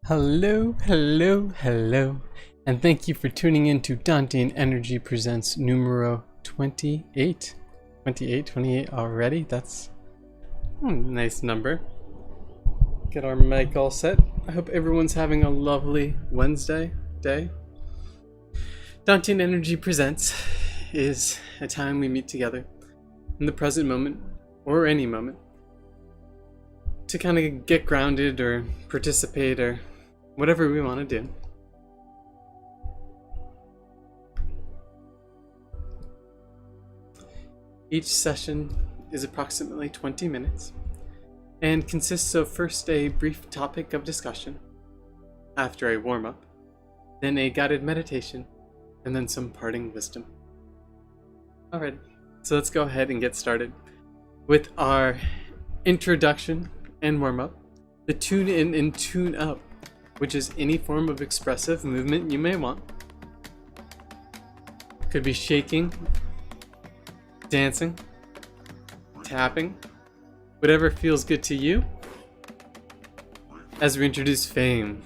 Hello, hello, hello, and thank you for tuning in to Dantian Energy Presents numero 28. 28 already? That's a nice number. Get our mic all set. I hope everyone's having a lovely Wednesday day. Dantian Energy Presents is a time we meet together in the present moment, or any moment, to kind of get grounded or participate or whatever we want to do. Each session is approximately 20 minutes and consists of first a brief topic of discussion, after a warm-up, then a guided meditation, and then some parting wisdom. Alright, so let's go ahead and get started with our introduction and warm-up, the tune in and tune up, which is any form of expressive movement you may want. Could be shaking, dancing, tapping, whatever feels good to you. As we introduce fame,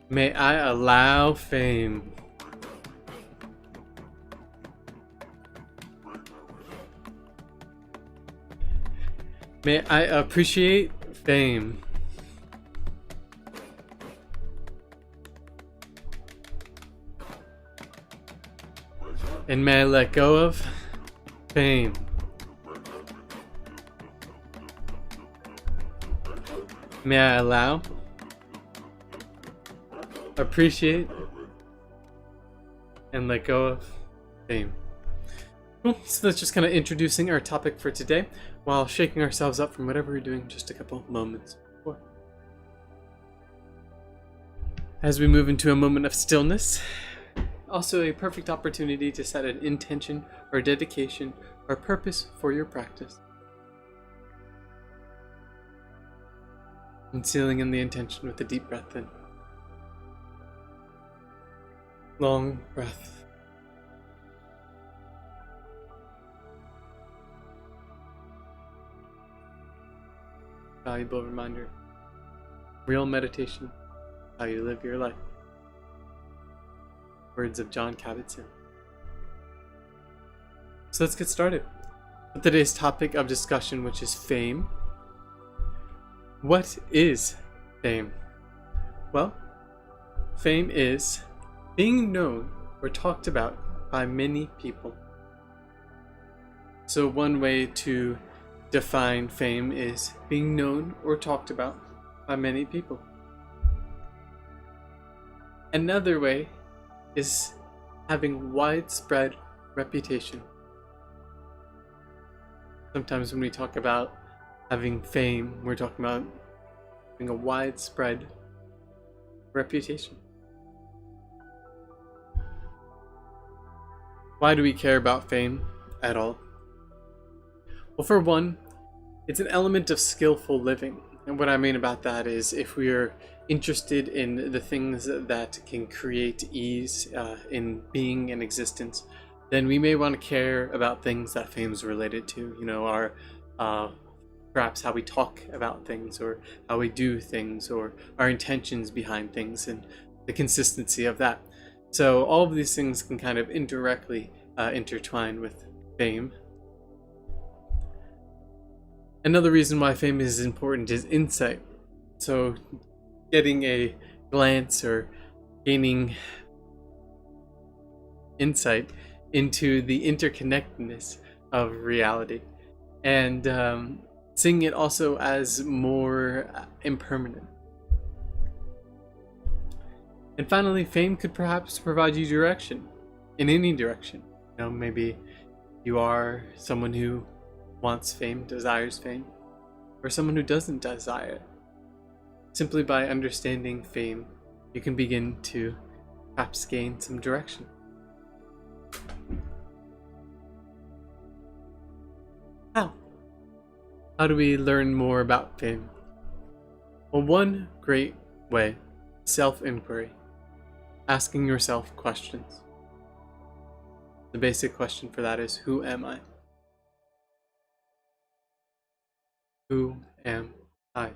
may I allow fame. May I appreciate fame. And may I let go of fame. May I allow, appreciate, and let go of fame. Cool. So that's just kind of introducing our topic for today, while shaking ourselves up from whatever we're doing just a couple moments before. As we move into a moment of stillness, also a perfect opportunity to set an intention or dedication or purpose for your practice. And sealing in the intention with a deep breath in. Long breath. Valuable reminder. Real meditation, how you live your life. Words of John Kabat-Zinn. So let's get started with today's topic of discussion, which is fame. What is fame? Well, fame is being known or talked about by many people. So one way to define fame is being known or talked about by many people. Another way is having widespread reputation. Sometimes when we talk about having fame, we're talking about having a widespread reputation. Why do we care about fame at all? Well, for one, it's an element of skillful living. And what I mean about that is if we are interested in the things that can create ease in being and existence, then we may want to care about things that fame is related to. You know, our perhaps how we talk about things, or how we do things, or our intentions behind things, and the consistency of that. So all of these things can kind of indirectly intertwine with fame. Another reason why fame is important is insight. So getting a glance or gaining insight into the interconnectedness of reality, and seeing it also as more impermanent. And finally, fame could perhaps provide you direction in any direction. You know, maybe you are someone who wants fame, desires fame, or someone who doesn't desire it. Simply by understanding fame, you can begin to perhaps gain some direction. How? How do we learn more about fame? Well, one great way, self-inquiry, asking yourself questions. The basic question for that is, who am I? Who am I?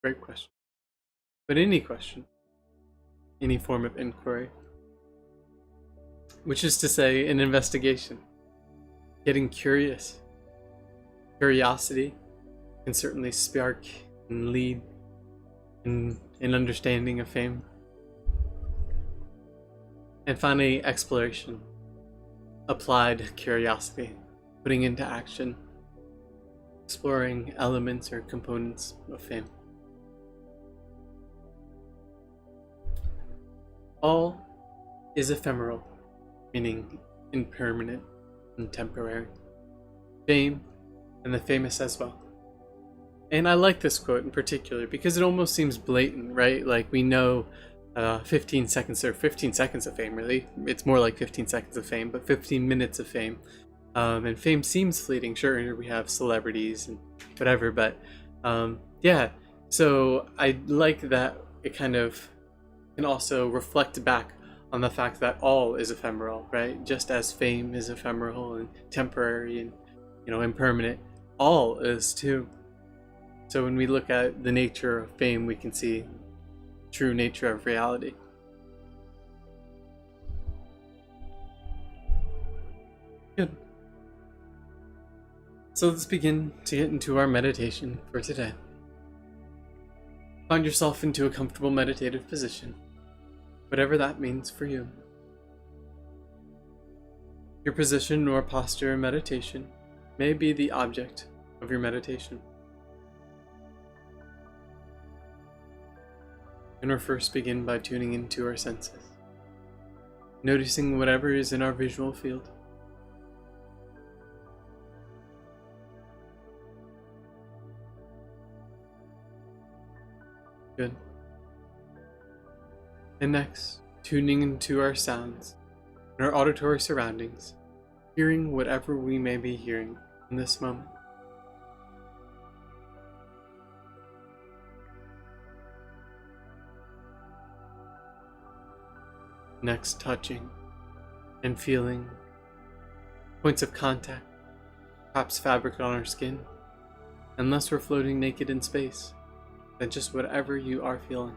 Great question. But any question, any form of inquiry, which is to say, an investigation, getting curious. Curiosity can certainly spark and lead in an understanding of fame. And finally, exploration. Applied curiosity, putting into action, exploring elements or components of fame. All is ephemeral, meaning impermanent and temporary. Fame and the famous as well. And I like this quote in particular because it almost seems blatant, right? Like we know 15 seconds or 15 seconds of fame, really. It's more like 15 seconds of fame, but 15 minutes of fame. And fame seems fleeting. Sure, we have celebrities and whatever, but yeah. So I like that it kind of can also reflect back on the fact that all is ephemeral, right? Just as fame is ephemeral and temporary and, impermanent, all is too. So when we look at the nature of fame, we can see true nature of reality. Good. So let's begin to get into our meditation for today. Find yourself into a comfortable meditative position, whatever that means for you. Your position or posture in meditation may be the object of your meditation. And we'll first begin by tuning into our senses, noticing whatever is in our visual field. Good. And next, tuning into our sounds and our auditory surroundings, hearing whatever we may be hearing in this moment. Next, touching and feeling points of contact, perhaps fabric on our skin, unless we're floating naked in space, then just whatever you are feeling.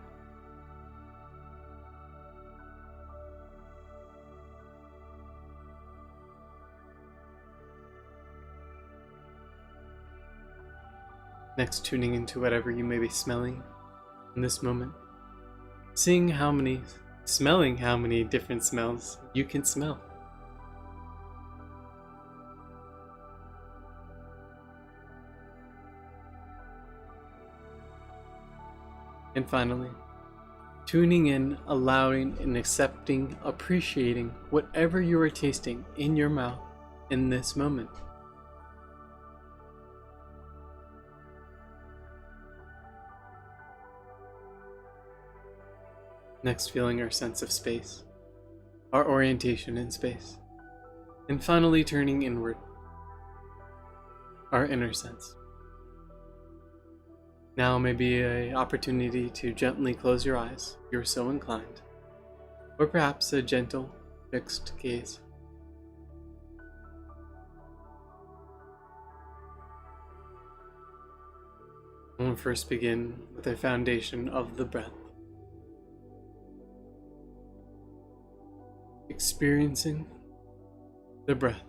Next, tuning into whatever you may be smelling in this moment, smelling how many different smells you can smell. And finally, tuning in, allowing and accepting, appreciating whatever you are tasting in your mouth in this moment. Next, feeling our sense of space, our orientation in space. And finally, turning inward, our inner sense. Now may be an opportunity to gently close your eyes if you're so inclined, or perhaps a gentle, fixed gaze. We'll first begin with a foundation of the breath. Experiencing the breath.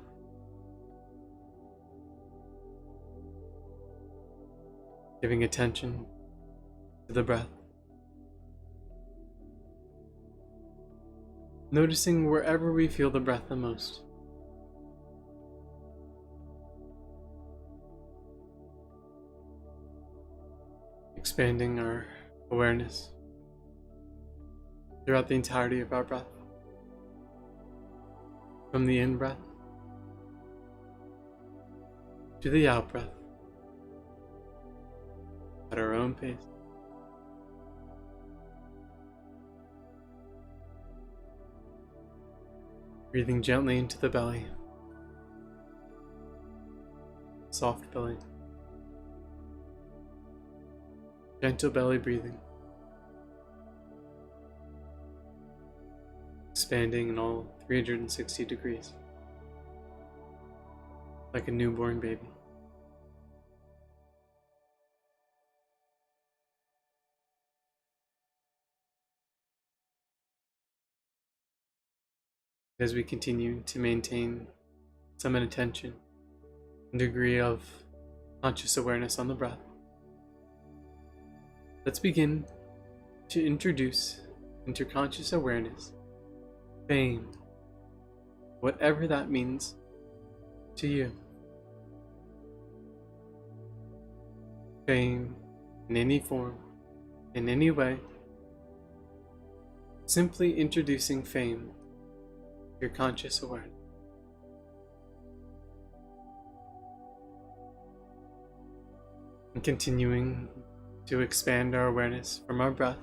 Giving attention to the breath. Noticing wherever we feel the breath the most. Expanding our awareness throughout the entirety of our breath. From the in-breath to the out-breath at our own pace. Breathing gently into the belly, soft belly, gentle belly breathing, expanding in all 360 degrees, like a newborn baby. as we continue to maintain some attention and degree of conscious awareness on the breath. Let's begin to introduce into conscious awareness fame, whatever that means to you. Fame in any form, in any way. Simply introducing fame to your conscious awareness. And continuing to expand our awareness from our breath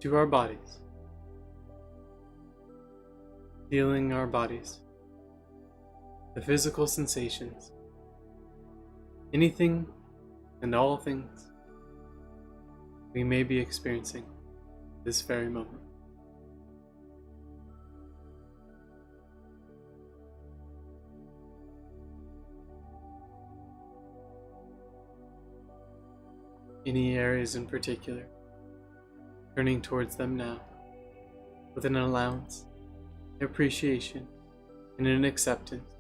to our bodies. Feeling our bodies, the physical sensations, anything and all things we may be experiencing this very moment. Any areas in particular, turning towards them now with an allowance, an appreciation, and an acceptance.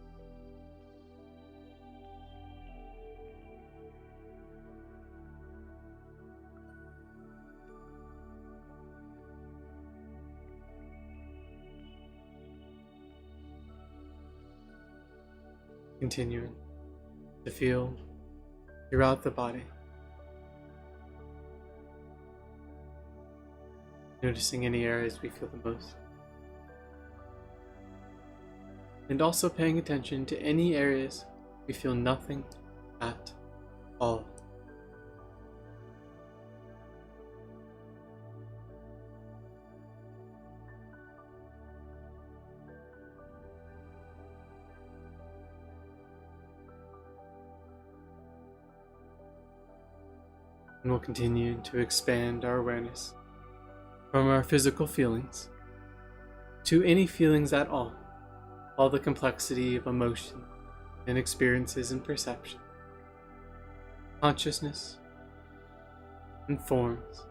Continuing to feel throughout the body. Noticing any areas we feel the most. And also paying attention to any areas we feel nothing at all. And we'll continue to expand our awareness from our physical feelings to any feelings at all the complexity of emotion and experiences and perception, consciousness and forms,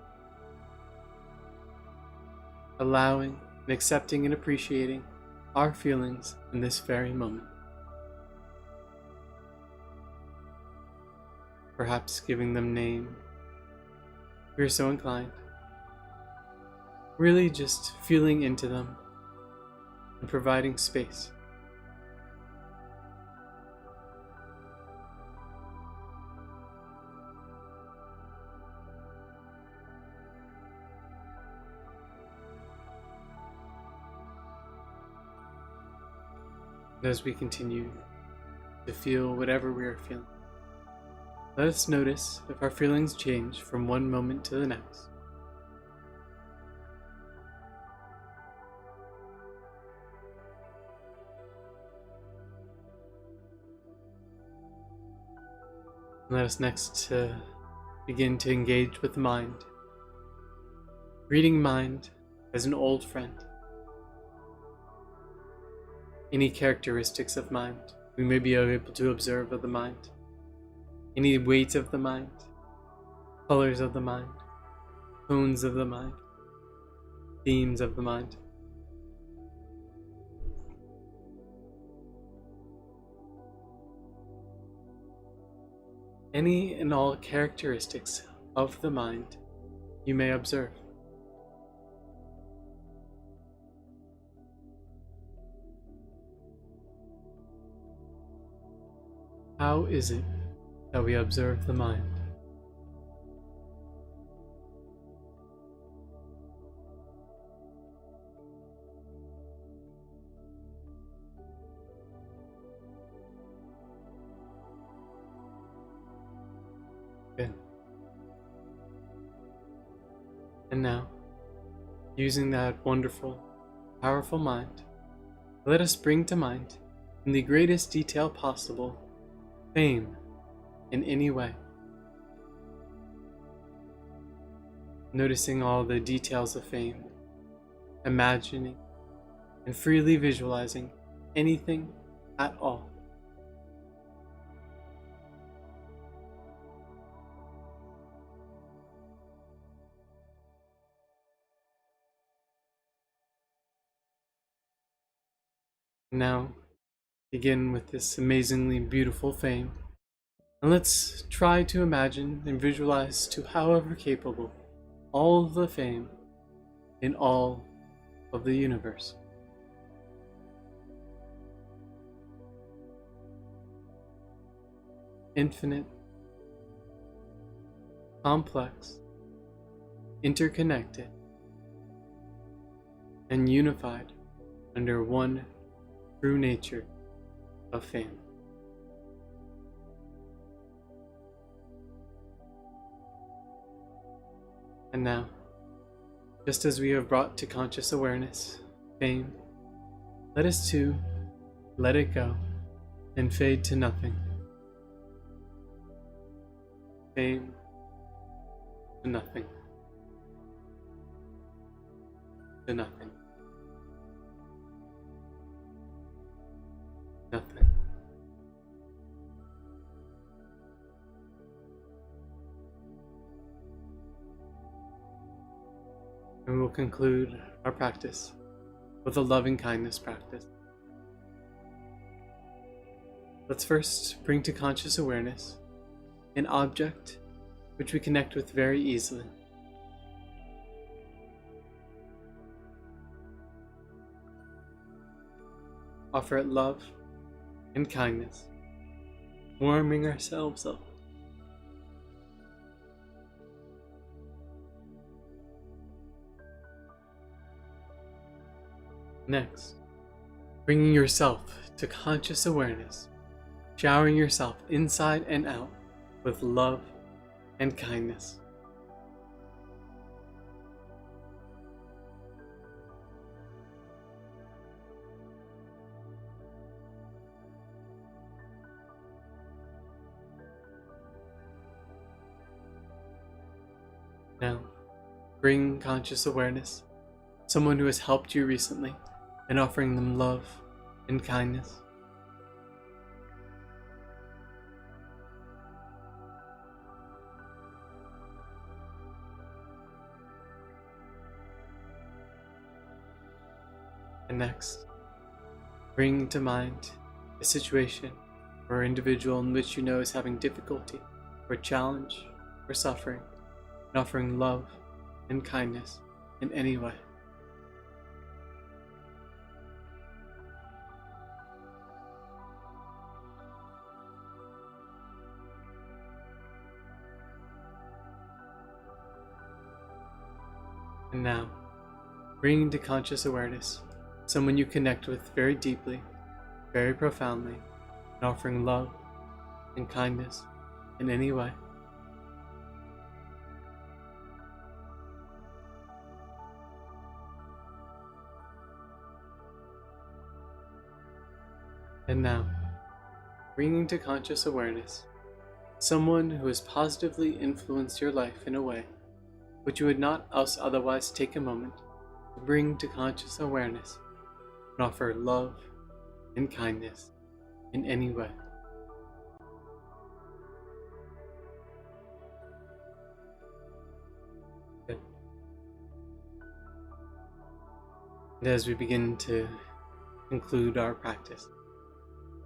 allowing and accepting and appreciating our feelings in this very moment. Perhaps giving them name, if you're so inclined. Really just feeling into them and providing space. And as we continue to feel whatever we are feeling, let us notice if our feelings change from one moment to the next. Let us next begin to engage with the mind, reading mind as an old friend. Any characteristics of mind we may be able to observe of the mind, any weight of the mind, colors of the mind, tones of the mind, themes of the mind. Any and all characteristics of the mind you may observe. How is it that we observe the mind? Good. And now, using that wonderful, powerful mind, let us bring to mind, in the greatest detail possible, fame in any way. Noticing all the details of fame, imagining and freely visualizing anything at all. Now, begin with this amazingly beautiful fame, and let's try to imagine and visualize to however capable all of the fame in all of the universe. Infinite, complex, interconnected, and unified under one true nature of fame. And now, just as we have brought to conscious awareness fame, let us too let it go and fade to nothing. Fame to nothing. To nothing. Nothing. And we'll conclude our practice with a loving kindness practice. Let's first bring to conscious awareness an object which we connect with very easily. Offer it love and kindness, warming ourselves up. Next, bringing yourself to conscious awareness, showering yourself inside and out with love and kindness. Now, bring conscious awareness, someone who has helped you recently, and offering them love and kindness. And next, bring to mind a situation or individual in which you know is having difficulty or challenge or suffering, and offering love and kindness in any way. And now, bringing to conscious awareness someone you connect with very deeply, very profoundly, and offering love and kindness in any way. And now, bringing to conscious awareness someone who has positively influenced your life in a way which you would not else otherwise take a moment to bring to conscious awareness and offer love and kindness in any way. Good. And as we begin to conclude our practice,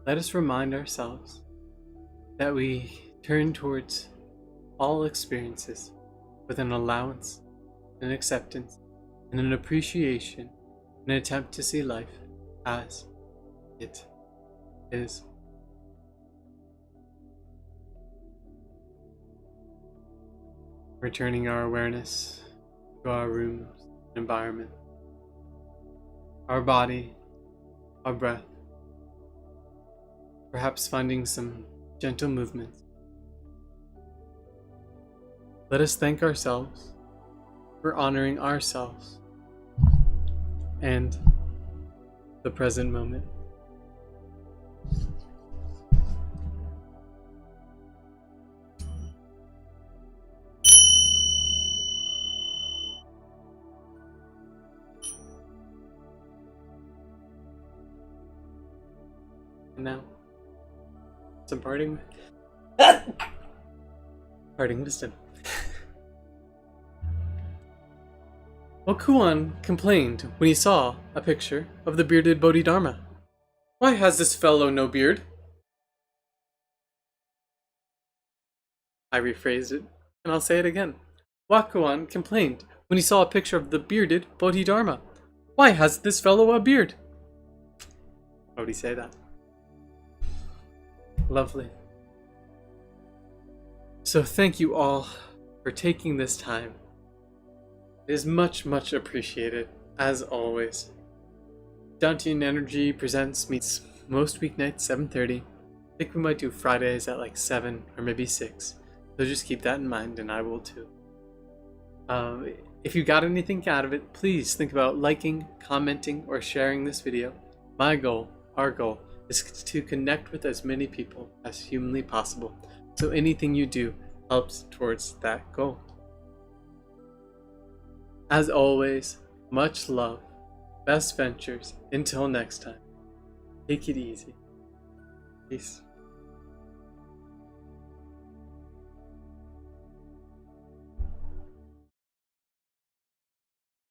let us remind ourselves that we turn towards all experiences with an allowance, an acceptance, and an appreciation in an attempt to see life as it is. Returning our awareness to our rooms and environment, our body, our breath, perhaps finding some gentle movements. Let us thank ourselves for honoring ourselves and the present moment. And now, some parting wisdom. Well, Kuan complained when he saw a picture of the bearded Bodhidharma. Why has this fellow no beard? I rephrased it, and I'll say it again. Wakuan complained when he saw a picture of the bearded Bodhidharma. Why has this fellow a beard? Why would he say that? Lovely. So thank you all for taking this time. It is much, much appreciated, as always. Dantian Energy presents meets most weeknights 7:30. I think we might do Fridays at like 7 or maybe 6. So just keep that in mind, and I will too. If you got anything out of it, please think about liking, commenting, or sharing this video. My goal, our goal, is to connect with as many people as humanly possible. So anything you do helps towards that goal. As always, much love, best ventures, until next time. Take it easy. Peace.